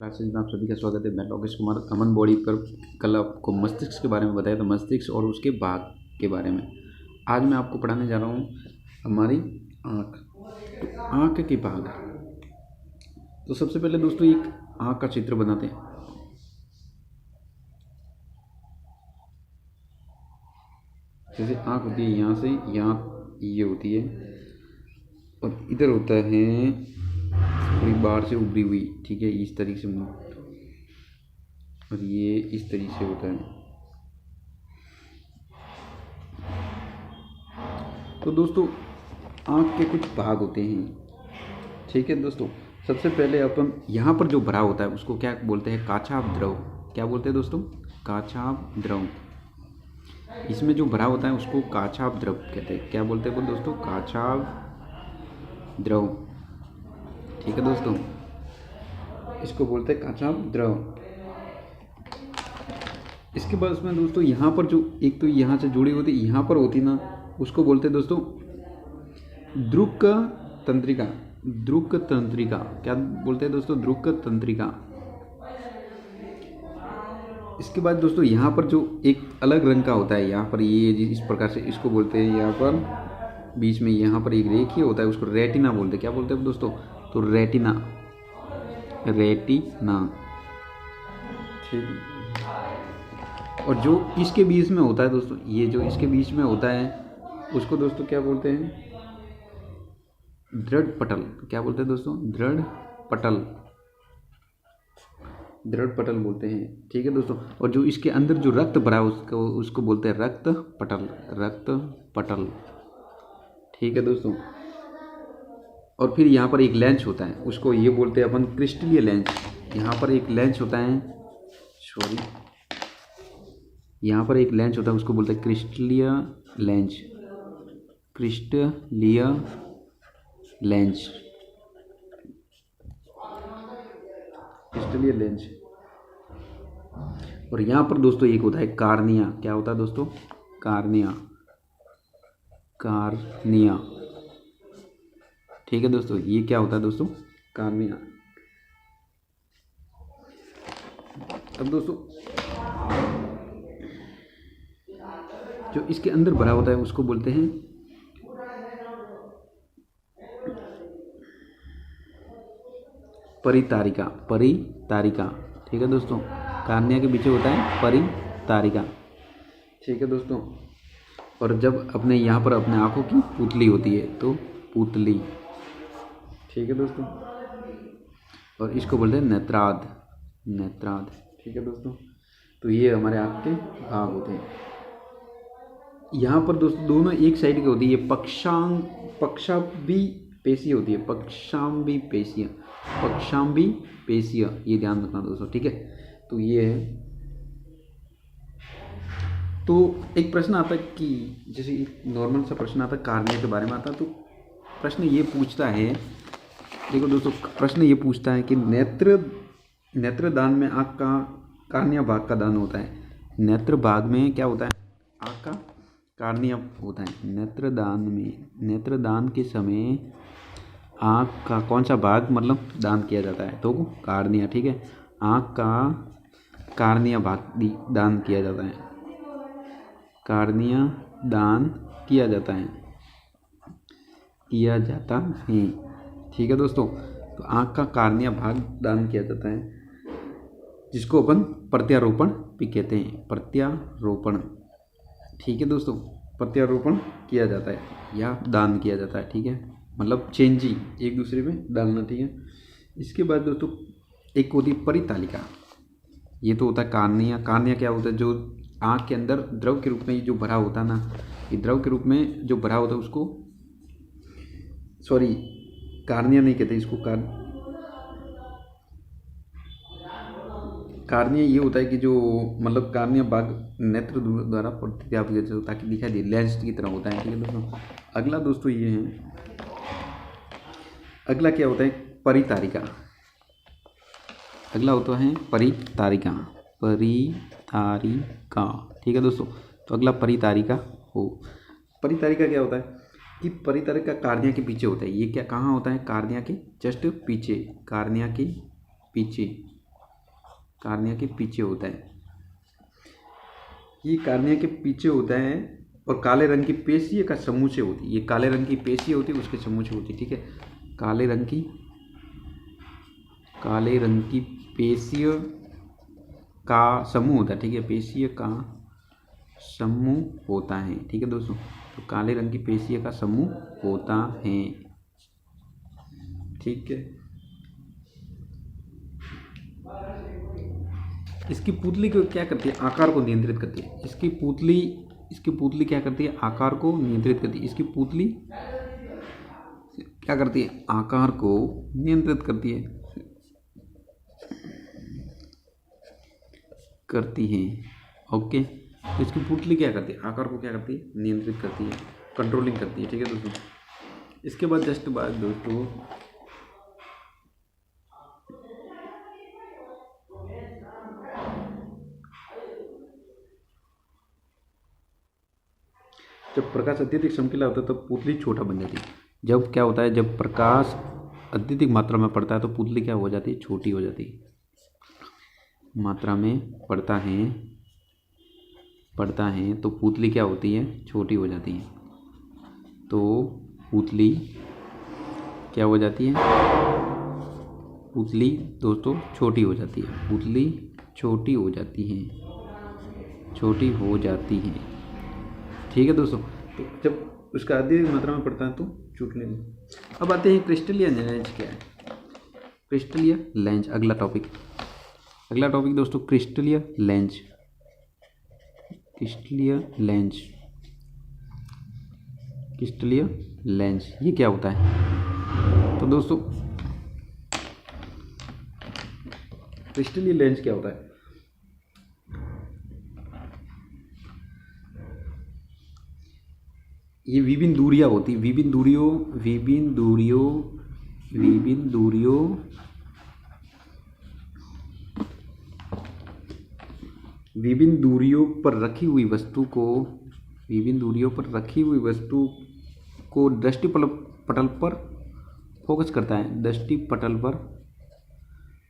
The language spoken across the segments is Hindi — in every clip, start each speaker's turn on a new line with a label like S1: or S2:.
S1: क्लासेज में आप सभी का स्वागत है। मैं लोकेश कुमार। अमन बॉडी पर कल आपको मस्तिष्क के बारे में बताया था, मस्तिष्क और उसके भाग के बारे में। आज मैं आपको पढ़ाने जा रहा हूँ हमारी आँख। तो आँख के भाग। तो सबसे पहले दोस्तों एक आँख का चित्र बनाते हैं। जैसे आँख होती है यहाँ से यहाँ, ये होती है और इधर होता है थोड़ी बाहर से उभरी हुई, ठीक है, इस तरीके से मुँह, और ये इस तरीके से होता है। तो दोस्तों आँख के कुछ भाग होते हैं, ठीक है दोस्तों। सबसे पहले अपन यहाँ पर जो भरा होता है उसको क्या बोलते हैं? काछाभ द्रव। क्या बोलते हैं दोस्तों? काछाभ द्रव। इसमें जो भरा होता है उसको काछाभ द्रव कहते हैं। क्या बोलते हैं दोस्तों? काछाभ द्रव, ठीक है दोस्तों, इसको बोलते हैं काछाभ द्रव। इसके बाद उसमें दोस्तों यहाँ पर जो एक तो यहाँ से जुड़ी होती, यहाँ पर होती ना, उसको बोलते हैं दोस्तों ध्रुक तंत्रिका। ध्रुक तंत्रिका। क्या बोलते हैं दोस्तों? ध्रुक तंत्रिका। इसके बाद दोस्तों यहाँ पर जो एक अलग रंग का होता है, यहाँ पर ये इस प्रकार से, इसको बोलते हैं, यहाँ पर बीच में यहाँ पर एक रेखीय होता है, उसको रेटिना बोलते हैं। क्या बोलते हैं दोस्तों? तो रेटिना, रेटिना, ठीक। और जो इसके बीच में होता है दोस्तों, ये जो इसके बीच में होता है उसको दोस्तों क्या बोलते हैं? दृढ़ पटल। क्या बोलते हैं दोस्तों? दृढ़ पटल, दृढ़ पटल बोलते हैं, ठीक है दोस्तों। और जो इसके अंदर जो रक्त भरा उसको बोलते हैं रक्त पटल, रक्त पटल, ठीक है दोस्तों। और फिर यहाँ पर एक लेंस होता है, उसको ये बोलते हैं अपन क्रिस्टलीय लेंस। यहाँ पर एक लेंस होता है, सॉरी, यहाँ पर एक लेंस होता है, उसको बोलते हैं क्रिस्टलीय लेंस, क्रिस्टलीय लेंस, क्रिस्टलीय लेंस। और यहाँ पर दोस्तों एक होता है कार्निया। क्या होता है दोस्तों? कार्निया, कार्निया, ठीक है दोस्तों। ये क्या होता है दोस्तों? कार्निया। अब दोस्तों जो इसके अंदर भरा होता है उसको बोलते हैं परितारिका, परितारिका, ठीक है दोस्तों। कार्निया के पीछे होता है परितारिका, ठीक है दोस्तों। और जब अपने यहाँ पर अपने आँखों की पुतली होती है तो पुतली, ठीक है दोस्तों। और इसको बोलते हैं नेत्राद, नेत्राद, ठीक है दोस्तों। तो ये हमारे आँख के भाग होते हैं। यहाँ पर दोस्तों दोनों एक साइड की होती है, पक्षाम्बी पेशी होती है, पक्षाम्बी पेशियाँ, पक्षाम्बी पेशियाँ, ये ध्यान रखना दोस्तों, ठीक है। तो ये है। तो एक प्रश्न आता है कि जैसे नॉर्मल सा प्रश्न आता है कार्निया के बारे में आता है, तो प्रश्न ये पूछता है, देखो दोस्तों, प्रश्न ये पूछता है कि नेत्र दान में आँख का कार्निया भाग का दान होता है। नेत्र भाग में क्या होता है? आँख का कार्निया होता है। नेत्रदान में, नेत्रदान के समय आँख का कौन सा भाग मतलब दान किया जाता है? तो कार्निया, ठीक है। आँख का कार्निया भाग दान किया जाता है, कार्निया दान किया जाता है, किया जाता है, ठीक है दोस्तों। तो आँख का कार्निया भाग दान किया जाता है, जिसको अपन प्रत्यारोपण भी कहते हैं, प्रत्यारोपण, ठीक है दोस्तों। प्रत्यारोपण किया जाता है या दान किया जाता है, ठीक है, मतलब चेंजिंग एक दूसरे में डालना, ठीक है। इसके बाद दोस्तों एक होती है परितालिका। ये तो होता है कार्निया। कार्निया क्या होता है? जो आँख के अंदर द्रव के रूप में जो भरा होता है ना, ये द्रव के रूप में जो भरा होता है उसको, सॉरी, कार्निया नहीं कहते इसको, कार्निया ये होता है कि जो मतलब कार्निया भाग नेत्र द्वारा प्रतिध्यापित होता है, ताकि दिखाई दे, लेंस की तरह होता है, ठीक है दोस्तों। अगला दोस्तों ये है, अगला क्या होता है? परितारिका। अगला होता है परितारिका, परितारिका, ठीक है दोस्तों। तो अगला परितारिका हो। परितारिका क्या होता है कि परितारिका कार्निया के पीछे होता है। ये क्या कहाँ होता है? कार्निया के जस्ट पीछे, कार्निया के पीछे, कार्निया के पीछे होता है, ये कार्निया के पीछे होता है और काले रंग की पेशियों का समूह से होती है। ये काले रंग की पेशी होती है, उसके समूह से होती है। ठीक है, काले रंग की पेशियों का समूह होता है। ठीक है, पेशियों का समूह होता है। ठीक है दोस्तों, तो काले रंग की पेशियों का समूह होता है। ठीक है, इसकी पुतली को क्या करती है, आकार को नियंत्रित करती है। इसकी पुतली क्या करती है, आकार को नियंत्रित करती है। इसकी पुतली क्या करती है, आकार को नियंत्रित करती है। ओके, तो इसकी पुतली क्या करती है, आकार को क्या करती है, नियंत्रित करती है, कंट्रोलिंग करती है। ठीक है दोस्तों, इसके बाद जस्ट बात दोस्तों, जब प्रकाश अत्यधिक चमकीला होता है तब पुतली छोटा बन जाती है। जब क्या होता है, जब प्रकाश अत्यधिक मात्रा में पड़ता है तो पुतली क्या हो जाती है, छोटी हो जाती है। मात्रा में पड़ता है तो पुतली क्या होती है, छोटी हो जाती है। तो पुतली क्या हो जाती है, पुतली दोस्तों छोटी हो जाती है। पुतली छोटी हो जाती है। ठीक है दोस्तों, तो जब उसका अधिक मात्रा में पड़ता है तो चूटने में। अब आते हैं क्रिस्टलीय लेंस क्या है। क्रिस्टलीय लेंस अगला टॉपिक दोस्तों, क्रिस्टलीय लेंस ये क्या होता है। तो दोस्तों क्रिस्टलीय लेंस क्या होता है, ये विभिन्न दूरियां होती, विभिन्न दूरियों पर रखी हुई वस्तु को दृष्टि पटल पर फोकस करता है, दृष्टि पटल पर,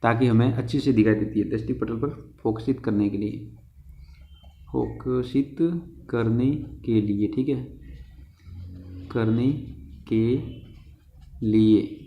S1: ताकि हमें अच्छे से दिखाई देती है। दृष्टि पटल पर फोकसित करने के लिए, ठीक है, करने के लिए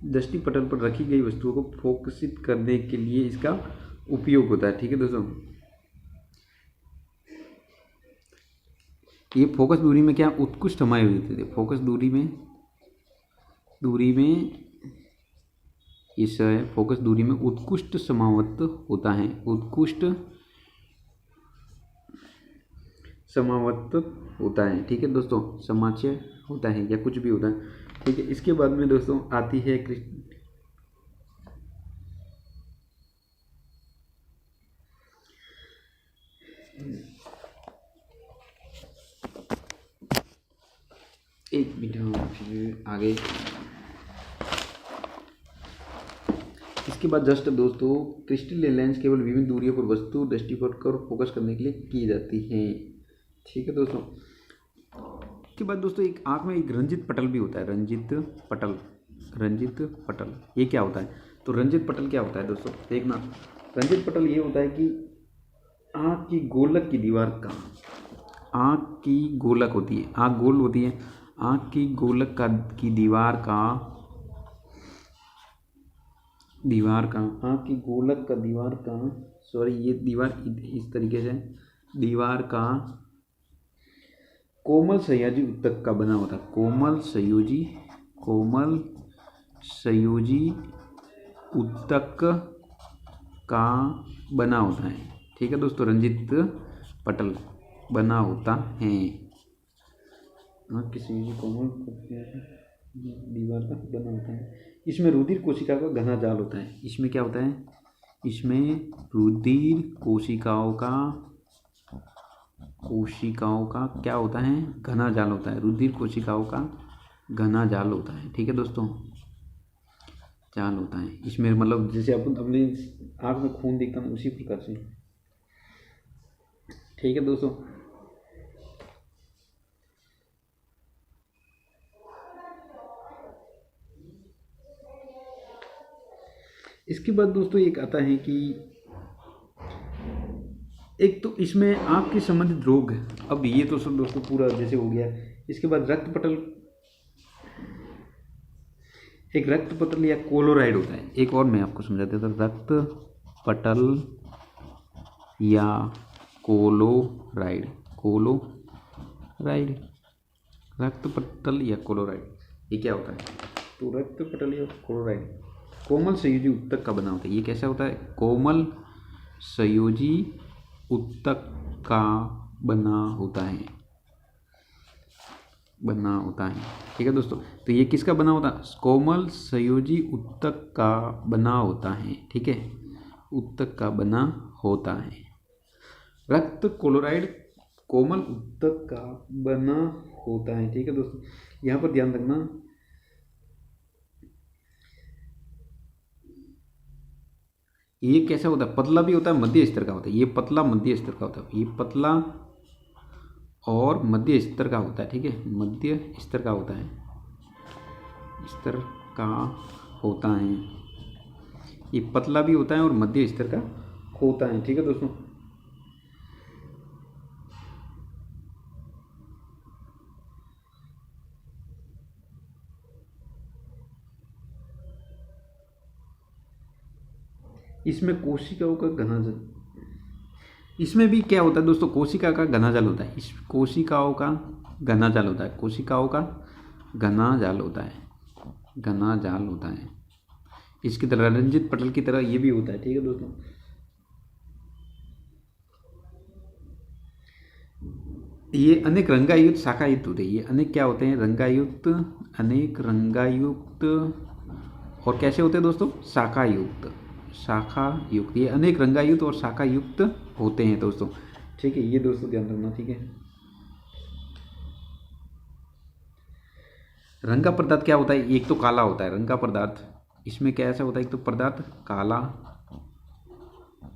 S1: दृष्टि पटल पर रखी गई वस्तुओं को फोकसित करने के लिए इसका उपयोग होता है। ठीक है दोस्तों, ये फोकस दूरी में क्या उत्कृष्ट समाये हुए होते थे। फोकस दूरी में उत्कृष्ट समावत होता है, ठीक है दोस्तों, समाच्य होता है या कुछ भी होता है। ठीक है, इसके बाद में दोस्तों आती है एक मिनट फिर आगे। इसके बाद जस्ट दोस्तों, क्रिस्टलीय लेंस केवल विभिन्न दूरियों पर वस्तु दृष्टि पर फोकस करने के लिए की जाती है। ठीक है दोस्तों, इसके बाद दोस्तों एक आँख में एक रंजित पटल भी होता है। रंजित पटल ये क्या होता है, तो रंजित पटल क्या होता है दोस्तों, देखना। रंजित पटल ये होता है कि आँख की गोलक की दीवार का, आँख की गोलक होती है, आँख गोल होती है, आँख की गोलक की दीवार का आँख की गोलक का ये दीवार इस तरीके से, दीवार का कोमल संयोजी ऊतक का बना होता है। कोमल संयोजी ऊतक का बना होता है। ठीक है दोस्तों, रंजित पटल बना होता है। किसी कोमल दीवार का बना होता है। इसमें रुधिर कोशिका का घना जाल होता है। इसमें क्या होता है, इसमें रुधिर कोशिकाओं का क्या होता है, घना जाल होता है। रुधिर कोशिकाओं का घना जाल होता है। ठीक है दोस्तों, जाल होता है इसमें, मतलब जैसे अपन अपनी आँख में खून दिखता है उसी प्रकार से। ठीक है दोस्तों, इसके बाद दोस्तों एक आता है कि एक तो इसमें आँख के संबंधित रोग है। अब ये तो सब दोस्तों पूरा जैसे हो गया। इसके बाद रक्त पटल, एक रक्त पटल या कोलोराइड होता है। एक और मैं आपको समझा देता हूँ, रक्त पटल या कोलोराइड, कोलोराइड, रक्त पटल या कोलोराइड, ये क्या होता है? तो रक्त पटल या कोलोराइड कोमल संयोजी उत्तक का बना होता है। ये कैसा होता है? कोमल संयोजी उत्तक का बना होता है, बना होता है। ठीक है दोस्तों, तो ये किसका बना होता है? कोमल संयोजी उत्तक का बना होता है। ठीक है, उत्तक का बना होता है। रक्त क्लोराइड कोमल उत्तक का बना होता है। ठीक है दोस्तों, यहाँ पर ध्यान रखना, ये कैसा होता है? पतला भी होता है, मध्य स्तर का होता है। ये पतला मध्य स्तर का होता है, ये पतला और मध्य स्तर का होता है। ठीक है, मध्य स्तर का होता है, स्तर का होता है। ये पतला भी होता है और मध्य स्तर का होता है। ठीक है दोस्तों, इसमें कोशिकाओं का घना जल, इसमें भी क्या होता है दोस्तों? कोशिका का घना जल होता है। इस कोशिकाओं का घना जाल होता है, कोशिकाओं का घना जाल होता है, घना जाल होता है। इसकी तरह रंजित पटल की तरह ये भी होता है। ठीक है दोस्तों, ये अनेक रंगायुक्त शाखायुक्त होते हैं। ये अनेक क्या होते हैं? रंगायुक्त, अनेक रंगायुक्त, और कैसे होते हैं दोस्तों? शाखायुक्त, शाखायुक्त। ये अनेक रंगायुक्त और शाखायुक्त होते हैं दोस्तों। ठीक है, ये दोस्तों ध्यान रखना। ठीक है, रंगा पदार्थ क्या होता है? एक तो काला होता है रंगा पदार्थ, इसमें क्या ऐसा होता है? एक तो पदार्थ काला,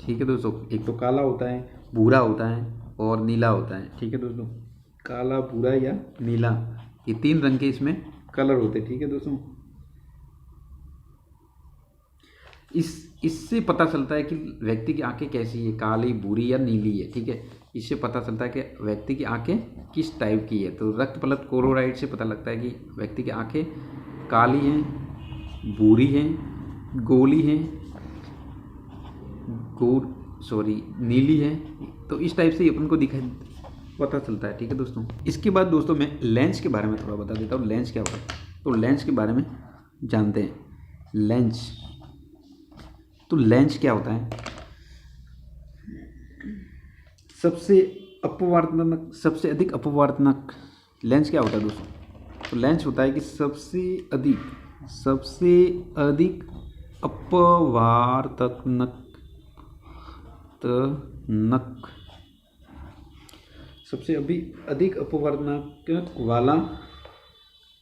S1: ठीक है दोस्तों, एक तो काला होता है, भूरा होता है और नीला होता है। ठीक है दोस्तों, काला, भूरा या नीला, ये तीन रंग के इसमें कलर होते हैं। ठीक है दोस्तों, इससे पता चलता है कि व्यक्ति की आंखें कैसी है, काली, भूरी या नीली है। ठीक है, इससे पता चलता है कि व्यक्ति की आंखें किस टाइप की है। तो रक्त पलट क्लोराइड से पता लगता है कि व्यक्ति की आंखें काली हैं, भूरी हैं, गोली हैं, नीली है। तो इस टाइप से अपन को दिखाई पता चलता है। ठीक है दोस्तों, इसके बाद दोस्तों मैं लेंस के बारे में थोड़ा बता देता हूँ। लेंस क्या होता है? तो लेंस के बारे में जानते हैं। लेंस, तो लेंस क्या होता है? सबसे अपवर्तनक, सबसे अधिक अपवर्तनक लेंस क्या होता है दोस्तों? तो लेंस होता है कि सबसे अधिक अपवर्तनक, सबसे अधिक अपवर्तनक वाला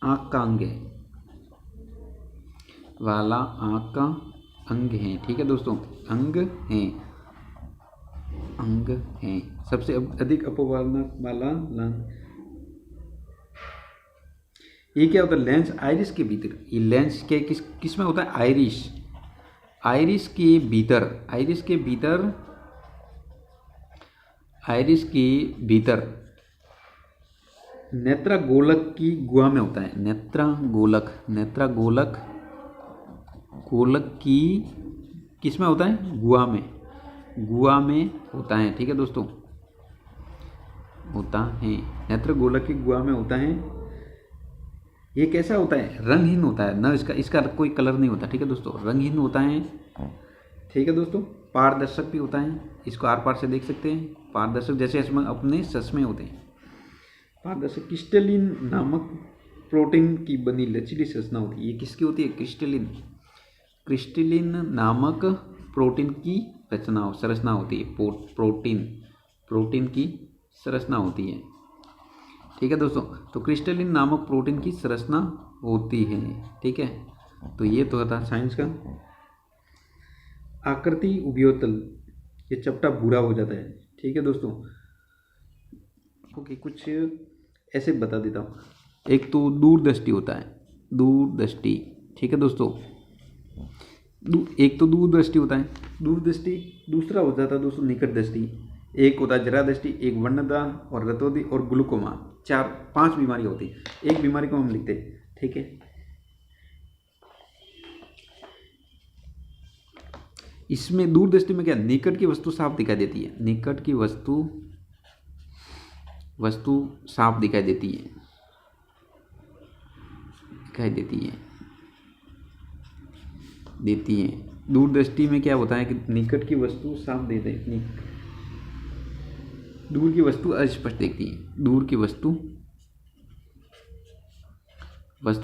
S1: आँख का अंग है, वाला आँख का अंग है। ठीक है दोस्तों, अंग है, सबसे अधिक अपवर्तनक वाला लेंस। ये क्या होता है? लेंस आइरिस के भीतर, ये लेंस के किस में होता है? आइरिस के भीतर नेत्रगोलक की गुहा में होता है। नेत्रगोलक की किस में होता है? गुहा में होता है। ठीक है दोस्तों, होता है, नेत्रगोलक की गुहा में होता है। ये कैसा होता है? रंगहीन होता है ना, इसका कोई कलर नहीं होता। ठीक है दोस्तों, रंगहीन होता है। ठीक है दोस्तों, पारदर्शक भी होता है, इसको आर पार से देख सकते हैं। पारदर्शक जैसे इसमें अपने चश्मे होते हैं। पारदर्शक क्रिस्टलिन नामक प्रोटीन की बनी लचीली संरचना होती है। ये किसकी होती है? क्रिस्टलिन नामक प्रोटीन की संरचना होती है। प्रोटीन की संरचना होती है। ठीक है दोस्तों, तो क्रिस्टलिन नामक प्रोटीन की संरचना होती है। ठीक है, तो ये तो था साइंस का। आकृति उभयोतल, ये चपटा भूरा हो जाता है। ठीक है दोस्तों, ओके, कुछ ऐसे बता देता हूँ। एक तो दूरदृष्टि होता है, दूरदृष्टि। ठीक है दोस्तों, एक तो दूर दृष्टि होता है, दूर दृष्टि, दूसरा हो जाता है दोस्तों निकट दृष्टि, एक होता है जरा दृष्टि, एक वर्णदान और रतोदी और ग्लूकोमा, 4-5 बीमारी होती है। एक बीमारी को हम लिखते हैं, ठीक है। इसमें दूर दृष्टि में क्या, निकट की वस्तु साफ दिखाई देती है, निकट की वस्तु साफ दिखाई देती है, देती है। दूर दृष्टि में क्या होता है कि निकट की वस्तु साफ देते हैं, दूर की वस्तु अस्पष्ट दिखती है। दूर की वस्तु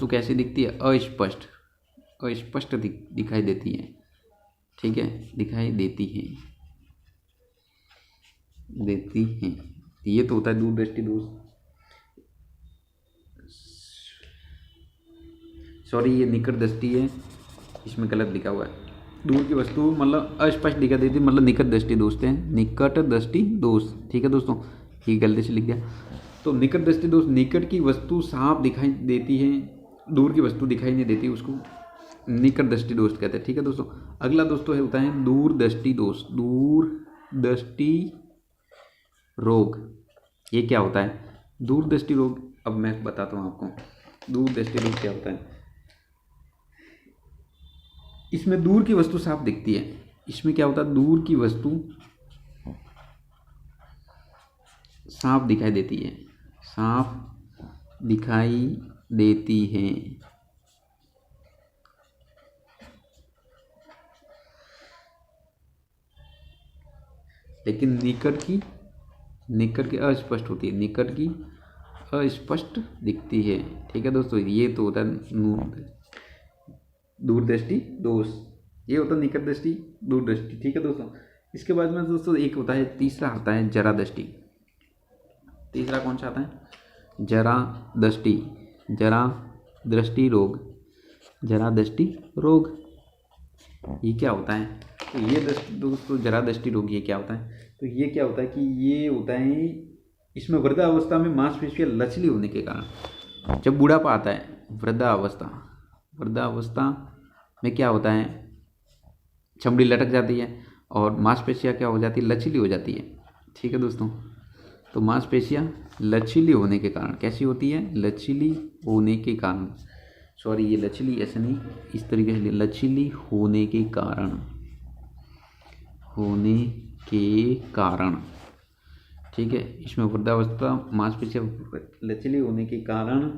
S1: कैसी दिखती है, अस्पष्ट दिखाई देती है, ठीक है, दिखाई देती है। ये तो होता है दूर दृष्टि दोष। सॉरी, ये निकट दृष्टि है, इसमें गलत लिखा हुआ है। दूर की वस्तु मतलब अस्पष्ट दिखाई देती है, मतलब निकट दृष्टि दोष है, निकट दृष्टि दोष, ठीक है दोस्तों, ये गलती से लिख दिया। तो निकट दृष्टि दोष, निकट की वस्तु साफ दिखाई देती है, दूर की वस्तु दिखाई नहीं देती, उसको निकट दृष्टि दोष कहते हैं, ठीक है दोस्तों। अगला दोस्तों होता है दूर दृष्टि दोष, दूर दृष्टि रोग। ये क्या होता है दूर दृष्टि रोग, अब मैं बताता हूँ आपको दूर दृष्टि रोग क्या होता है। इसमें दूर की वस्तु साफ दिखती है, इसमें क्या होता है, दूर की वस्तु साफ दिखाई देती है, साफ दिखाई देती है, लेकिन निकट की अस्पष्ट होती है, निकट की अस्पष्ट दिखती है, ठीक है दोस्तों। ये तो होता है दूरदृष्टि दोष, ये होता है निकट दृष्टि दूरदृष्टि, ठीक है दोस्तों। इसके बाद में दोस्तों एक होता है, तीसरा आता है जरा दृष्टि। तीसरा कौन सा आता है, जरा दृष्टि रोग, जरा दृष्टि रोग। ये क्या होता है, तो ये दोस्तों जरा दृष्टि रोग ये क्या होता है, तो ये क्या होता है कि ये होता है, इसमें वृद्धावस्था में मांसपेशियां लचली होने के कारण, जब बुढ़ापा आता है, वृद्धावस्था में क्या होता है, चमड़ी लटक जाती है और मांसपेशियां क्या हो जाती है, लचीली हो जाती है, ठीक है दोस्तों। तो मांसपेशियां लचीली होने के कारण कैसी होती है, लचीली होने के कारण, सॉरी ये लचीली ऐसे नहीं, इस तरीके से लचीली होने के कारण, ठीक है। इसमें वृद्धावस्था मांसपेशियां लचीली होने के कारण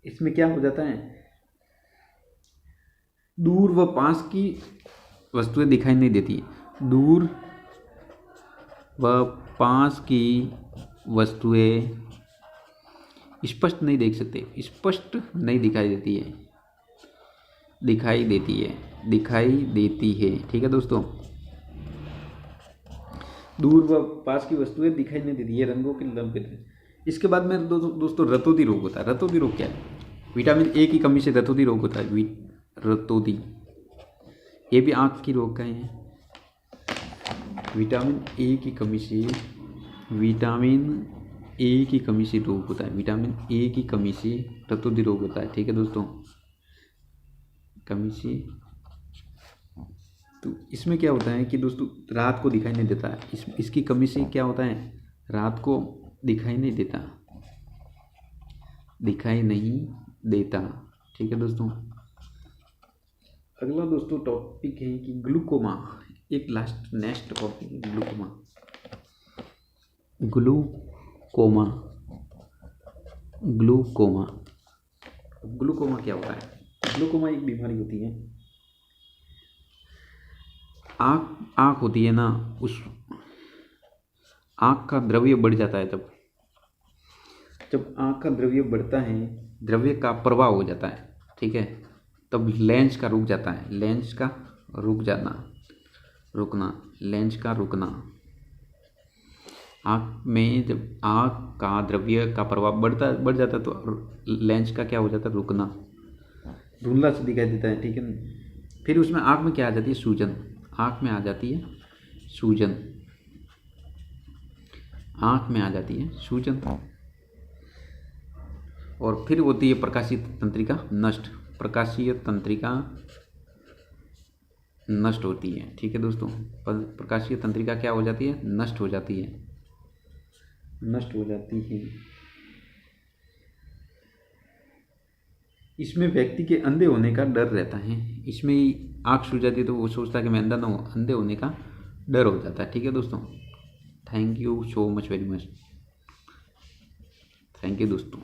S1: इसमें क्या हो जाता है, दूर व पास की वस्तुएं दिखाई नहीं देती, दूर व पास की वस्तुएं स्पष्ट नहीं देख सकते, स्पष्ट नहीं दिखाई देती है, ठीक है दोस्तों। दूर व पास की वस्तुएं दिखाई नहीं देती, ये रंगों के लंबित। इसके बाद में दोस्तों रतोदी रोग होता है। रतोदी रोग क्या है, विटामिन ए की कमी से रतोदी रोग होता है, रतोदी, ये भी आँख की रोग का ही है। विटामिन ए की कमी से रोग होता है, विटामिन ए की कमी से रतोदी रोग होता है, ठीक है दोस्तों, कमी से। तो इसमें क्या होता है कि दोस्तों रात को दिखाई नहीं देता है, इसकी कमी से क्या होता है, रात को दिखाई नहीं देता, ठीक है दोस्तों। अगला दोस्तों टॉपिक है कि ग्लूकोमा, एक नेक्स्ट टॉपिक है ग्लूकोमा क्या होता है, ग्लूकोमा एक बीमारी होती है, आँख होती है ना, उस आँख का द्रव्य बढ़ जाता है, जब आँख का द्रव्य बढ़ता है, द्रव्य का प्रवाह हो जाता है, ठीक है, तब लेंस का रुक जाता है, लेंस का रुकना, आँख में जब आँख का द्रव्य का प्रवाह बढ़ जाता है तो लेंस का क्या हो जाता है, रुकना, धुंधला सा दिखाई देता है, ठीक है। फिर उसमें आँख में क्या आ जाती है, सूजन, आँख में आ जाती है सूजन, और फिर होती है प्रकाशीय तंत्रिका नष्ट, प्रकाशीय तंत्रिका नष्ट होती है। ठीक है दोस्तों, प्रकाशीय तंत्रिका क्या हो जाती है? नष्ट हो जाती है, नष्ट हो जाती है। इसमें व्यक्ति के अंधे होने का डर रहता है। इसमें ही आँख सूझ जाती है तो वो सोचता है कि मैं अंधा ना हो, अंधे होने का डर हो जाता है। ठीक है दोस्तों, thank you so much, very much, thank you दोस्तों।